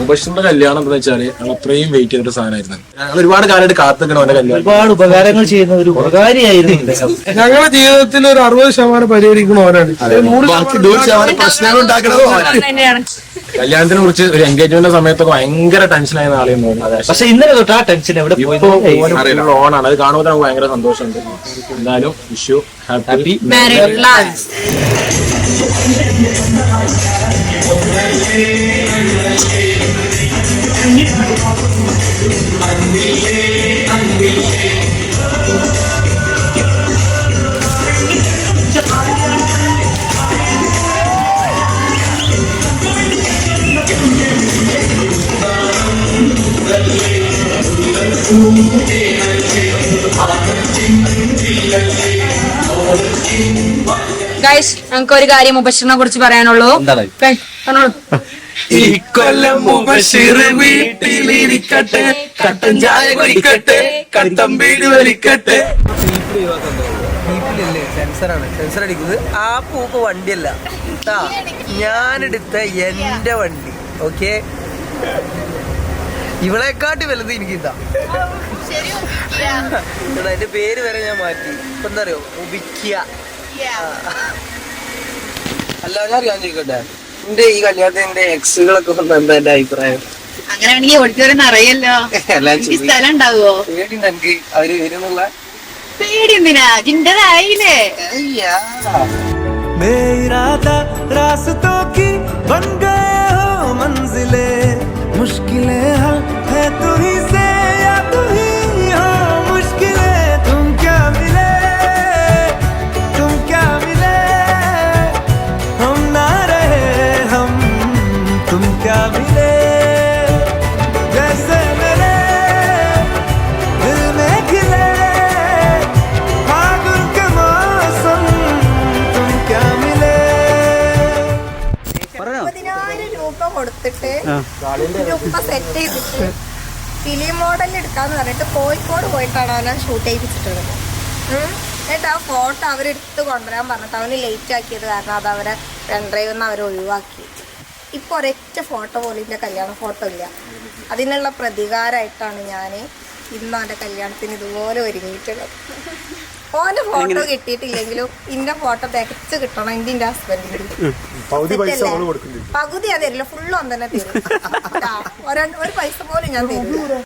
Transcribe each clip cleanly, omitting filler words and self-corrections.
മുബഷിന്റെ കല്യാണം എന്താ വെച്ചാല് ഞങ്ങൾ അത്രയും വെയിറ്റ് ചെയ്തൊരു സാധനമായിരുന്നു. ഞങ്ങൾ ഒരുപാട് കാലമായിട്ട് കാത്തിക്കണം അവന്റെ കല്യാണം. ഒരുപാട് ഉപകാരങ്ങൾ ചെയ്യുന്ന ഒരു ഉപകാരിയായിരുന്നു. ഞങ്ങളുടെ ജീവിതത്തിൽ ഒരു 60% പരിഹരിക്കണവരാണ്. 100% പ്രശ്നങ്ങൾ ഉണ്ടാക്കണത് കല്യാണത്തിനെ കുറിച്ച് ഒരു എൻഗേജ്മെന്റ് സമയത്തൊക്കെ ഭയങ്കര ടെൻഷനായിരുന്ന ആളെന്ന്. പക്ഷെ ഇന്നലെ തൊട്ട് ആ ടെൻഷൻ എവിടെ ഓണാണ്. അത് കാണുമ്പോൾ നമുക്ക് ഭയങ്കര സന്തോഷമുണ്ട്. എന്തായാലും Vishu happy married life. Guys, നമുക്ക് ഒരു കാര്യം മുബഷിറിനെ കുറിച്ച് പറയാനുള്ളൂ. ഈ കൊല്ലം മുബഷിർ വീട്ടിലിരിക്കട്ടെ, കട്ടൻ ചായ കുടിക്കട്ടെ, കട്ടൻ വീട് വലിക്കട്ടെ. സെൻസറാണ്, സെൻസർ അടിക്കുന്നത്. ആ പൂപ്പ് വണ്ടിയല്ല, ഞാനെടുത്ത എന്റെ വണ്ടി. ഓക്കെ, ഇവളെക്കാട്ടി വലുത് എനിക്കിതാ. എന്റെ പേര് വരെ ഞാൻ മാറ്റി. ഇപ്പൊ എന്താ അറിയോ, ഉബിക്ക. അല്ല, ഞാൻ ചോദിക്കട്ടെ, എന്റെ ഈ കല്യാണത്തിന്റെ എക്സുകളൊക്കെ എന്താ എന്റെ അഭിപ്രായം? അങ്ങനെയാണെങ്കിൽ ഓഡിറ്റോറിയം അറിയല്ലോ, സ്ഥലം ഉണ്ടാവുമോ? പേടിയുണ്ട് എനിക്ക് അവര് വരുന്നുള്ള പേടി. എന്തിനാ, ജിന്റേതായില്ലേ? मुश्किलें है तू ही से या तू ही हो കൊടുത്തിട്ട് ഉപ്പ സെറ്റ് ചെയ്തിട്ട് ഫിലിം മോഡലിൽ എടുക്കാന്ന് പറഞ്ഞിട്ട് കോഴിക്കോട് പോയിട്ടാണ് അവനെ ഷൂട്ട് ചെയ്യിപ്പിച്ചിട്ടുള്ളത്. എന്നിട്ട് ആ ഫോട്ടോ അവരെടുത്ത് കൊണ്ടുവരാൻ പറഞ്ഞിട്ട് അവന് ലേറ്റ് ആക്കിയത് കാരണം അത് അവരെ പെൺഡ്രൈവിൽ നിന്ന് അവർ ഒഴിവാക്കി. ഇപ്പോൾ ഒരൊറ്റ ഫോട്ടോ പോലും ഇല്ല, കല്യാണ ഫോട്ടോ ഇല്ല. അതിനുള്ള പ്രതികാരമായിട്ടാണ് ഞാൻ ഇന്ന് അവൻ്റെ കല്യാണത്തിന് ഇതുപോലെ ഒരുങ്ങിയിട്ടുള്ളത്. ഓൻ്റെ ഫോട്ടോ കിട്ടിയിട്ടില്ലെങ്കിലും ഇന്ന ഫോട്ടോ തികച്ച് കിട്ടണം. എൻ്റെ ഹസ്ബൻഡിന് പകുതി അതല്ല, ഫുള്ളും ഓൻ തന്നെ തരും. ഒരു പൈസ പോലും ഞാൻ തരും.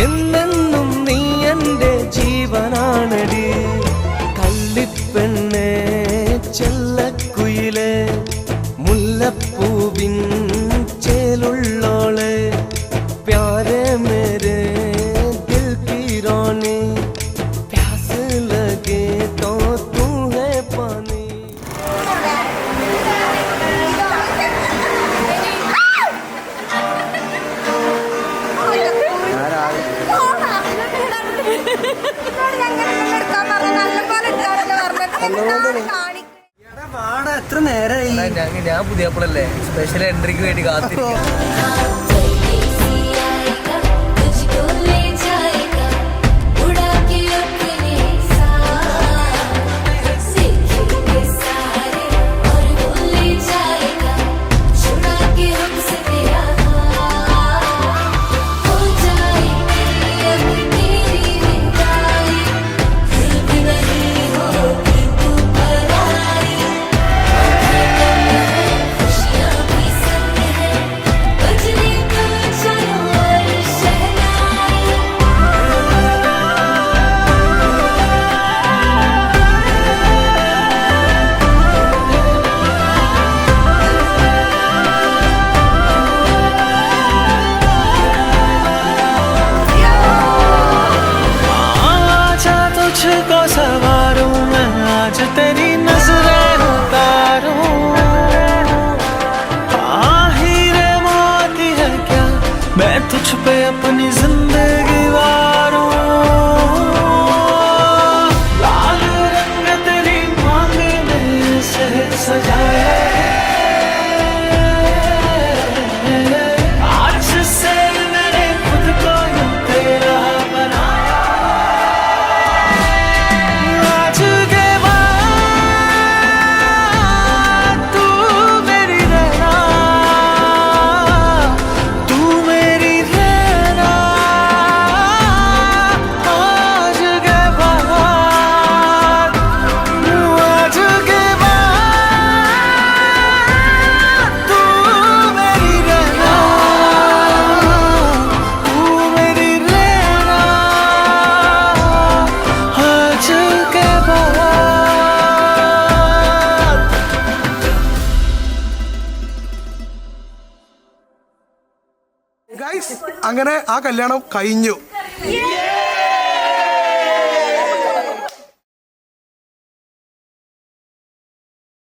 എന്നെന്നും നീ എൻ്റെ ജീവനാണടി, കള്ളിപ്പെണ്ണേ ചെല്ലക്കുയിലേ, മുല്ലപ്പൂവിൻ ചേലുള്ളോളെ, പ്യാരെ മേരെ ദിൽ കി റാണി, പ്യാസ് ലഗേ തോ തൂ ഹേ പാനി. എത്ര നേരമായി? ഞാൻ പുതിയപ്പോഴല്ലേ സ്പെഷ്യൽ എൻട്രിക്ക് വേണ്ടി കാത്തിരിക്കാം. तुझ पे अपनी जिंदगी वारूं, लाल रंग तेरी ഗൈസ് അങ്ങനെ ആ കല്യാണം കഴിഞ്ഞു.